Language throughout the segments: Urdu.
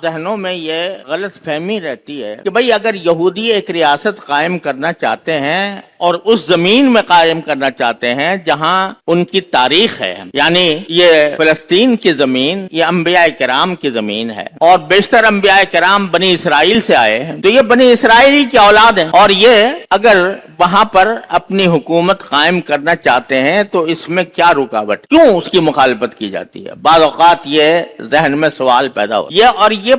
ذہنوں میں یہ غلط فہمی رہتی ہے کہ بھئی اگر یہودی ایک ریاست قائم کرنا چاہتے ہیں اور اس زمین میں قائم کرنا چاہتے ہیں جہاں ان کی تاریخ ہے، یعنی یہ فلسطین کی زمین، یہ انبیاء کرام کی زمین ہے اور بیشتر انبیاء کرام بنی اسرائیل سے آئے ہیں، تو یہ بنی اسرائیلی کی اولاد ہیں، اور یہ اگر وہاں پر اپنی حکومت قائم کرنا چاہتے ہیں تو اس میں کیا رکاوٹ، کیوں اس کی مخالفت کی جاتی ہے؟ بعض اوقات یہ ذہن میں سوال پیدا ہو یہ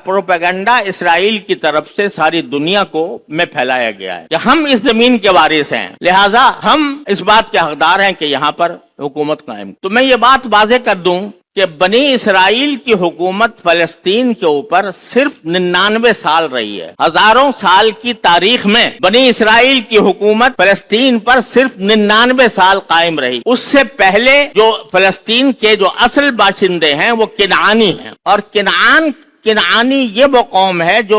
پروپیگنڈا اسرائیل کی طرف سے ساری دنیا کو میں پھیلایا گیا ہے کہ ہم اس زمین کے وارث ہیں، لہذا ہم اس بات کے حقدار ہیں کہ یہاں پر حکومت قائم۔ تو میں یہ بات واضح کر دوں کہ بنی اسرائیل کی حکومت فلسطین کے اوپر صرف 99 سال رہی ہے۔ ہزاروں سال کی تاریخ میں بنی اسرائیل کی حکومت فلسطین پر صرف 99 سال قائم رہی۔ اس سے پہلے جو فلسطین کے جو اصل باشندے ہیں وہ کنعانی ہیں، اور کنعانی یہ وہ قوم ہے جو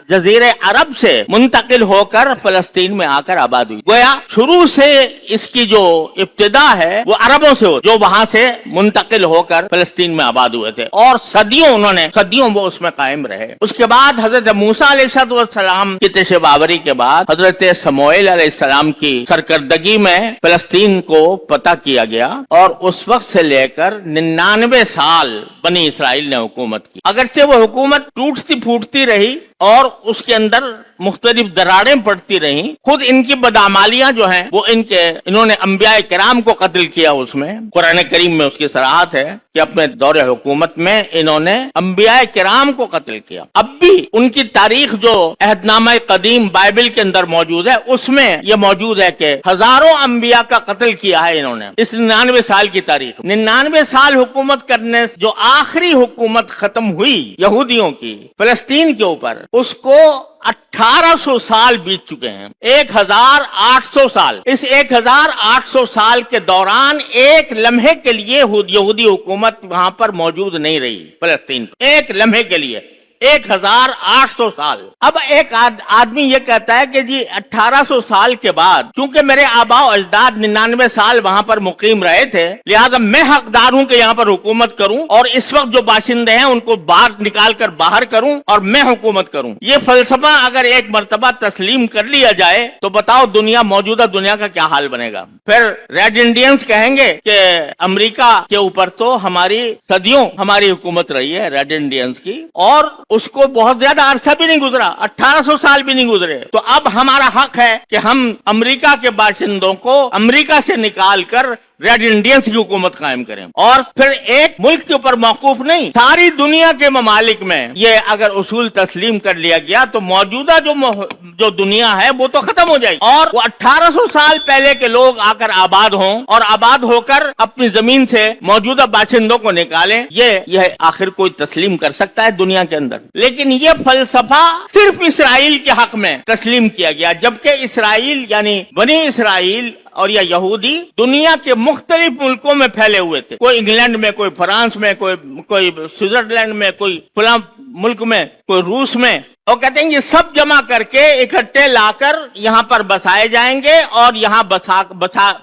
جزیرے عرب سے منتقل ہو کر فلسطین میں آ کر آباد ہوئی۔ گویا شروع سے اس کی جو ابتدا ہے وہ عربوں سے ہو جو وہاں سے منتقل ہو کر فلسطین میں آباد ہوئے تھے، اور صدیوں وہ اس میں قائم رہے۔ اس کے بعد حضرت موسیٰ علیہ السلام کی تشریف آوری کے بعد حضرت سموئیل علیہ السلام کی سرکردگی میں فلسطین کو فتح کیا گیا، اور اس وقت سے لے کر 99 سال بنی اسرائیل نے حکومت کی۔ اگرچہ وہ حکومت ٹوٹتی پھوٹتی رہی اور اس کے اندر مختلف دراڑیں پڑتی رہیں، خود ان کی بدعمالیاں جو ہیں وہ انہوں نے انبیاء کرام کو قتل کیا۔ اس میں قرآن کریم میں اس کی صراحت ہے کہ اپنے دور حکومت میں انہوں نے انبیاء کرام کو قتل کیا۔ اب بھی ان کی تاریخ جو عہد نامہ قدیم بائبل کے اندر موجود ہے اس میں یہ موجود ہے کہ ہزاروں انبیاء کا قتل کیا ہے انہوں نے اس 99 سال کی تاریخ۔ 99 سال حکومت کرنے جو آخری حکومت ختم ہوئی یہودیوں کی فلسطین کے اوپر، اس کو 1800 سال بیت چکے ہیں، 1800 سال۔ اس 1800 سال کے دوران ایک لمحے کے لیے یہودی حکومت وہاں پر موجود نہیں رہی فلسطین، ایک لمحے کے لیے 1800 سال۔ اب ایک آدمی یہ کہتا ہے کہ جی 1800 سال کے بعد چونکہ میرے آباء و اجداد 99 سال وہاں پر مقیم رہے تھے، لہذا میں حقدار ہوں کہ یہاں پر حکومت کروں، اور اس وقت جو باشندے ہیں ان کو باہر نکال کر باہر کروں اور میں حکومت کروں۔ یہ فلسفہ اگر ایک مرتبہ تسلیم کر لیا جائے تو بتاؤ موجودہ دنیا کا کیا حال بنے گا؟ پھر ریڈ انڈینز کہیں گے کہ امریکہ کے اوپر تو صدیوں ہماری حکومت رہی ہے ریڈ انڈینز کی، اور اس کو بہت زیادہ عرصہ بھی نہیں گزرا، 1800 سال بھی نہیں گزرے، تو اب ہمارا حق ہے کہ ہم امریکہ کے باشندوں کو امریکہ سے نکال کر ریڈ انڈینز کی حکومت قائم کریں، اور پھر ایک ملک کے اوپر موقوف نہیں، ساری دنیا کے ممالک میں یہ اگر اصول تسلیم کر لیا گیا تو موجودہ جو دنیا ہے وہ تو ختم ہو جائے گی، اور وہ 1800 سال پہلے کے لوگ آ کر آباد ہوں اور آباد ہو کر اپنی زمین سے موجودہ باشندوں کو نکالیں۔ یہ آخر کوئی تسلیم کر سکتا ہے دنیا کے اندر؟ لیکن یہ فلسفہ صرف اسرائیل کے حق میں تسلیم کیا گیا، جبکہ اسرائیل یعنی بنی اسرائیل اور یا یہودی دنیا کے مختلف ملکوں میں پھیلے ہوئے تھے، کوئی انگلینڈ میں، کوئی فرانس میں، کوئی سوئٹزرلینڈ میں، کوئی فلاں ملک میں، کوئی روس میں، اور کہتے ہیں یہ سب جمع کر کے اکٹھے لا کر یہاں پر بسائے جائیں گے، اور یہاں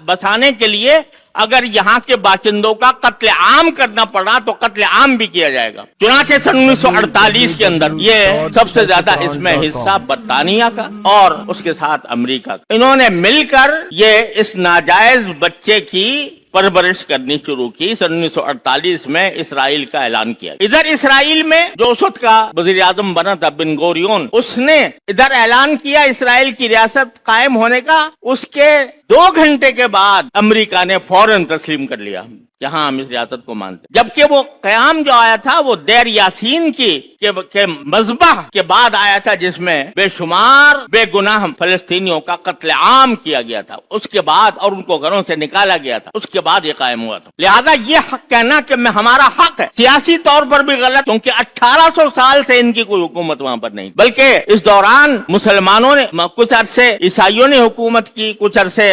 بسانے کے لیے اگر یہاں کے باشندوں کا قتل عام کرنا پڑا تو قتل عام بھی کیا جائے گا۔ چنانچہ سن 1948 کے اندر یہ سب سے زیادہ اس میں حصہ برطانیہ کا اور اس کے ساتھ امریکہ کا، انہوں نے مل کر یہ اس ناجائز بچے کی پرورش کرنی شروع کی۔ سن 1948 میں اسرائیل کا اعلان کیا۔ ادھر اسرائیل میں جو اس وقت کا وزیر اعظم بنا تھا بن گوریون، اس نے ادھر اعلان کیا اسرائیل کی ریاست قائم ہونے کا، اس کے 2 گھنٹے کے بعد امریکہ نے فوراً تسلیم کر لیا کہ ہاں ہم اس ریاست کو مانتے، جبکہ وہ قیام جو آیا تھا وہ دیر یاسین کے مذبح کے بعد آیا تھا، جس میں بے شمار بے گناہ فلسطینیوں کا قتل عام کیا گیا تھا، اس کے بعد اور ان کو گھروں سے نکالا گیا تھا، اس کے بعد یہ قائم ہوا تھا۔ لہذا یہ حق کہنا کہ ہمارا حق ہے سیاسی طور پر بھی غلط، کیونکہ 1800 سال سے ان کی کوئی حکومت وہاں پر نہیں، بلکہ اس دوران مسلمانوں نے کچھ عرصے، عیسائیوں نے حکومت کی، کچھ عرصے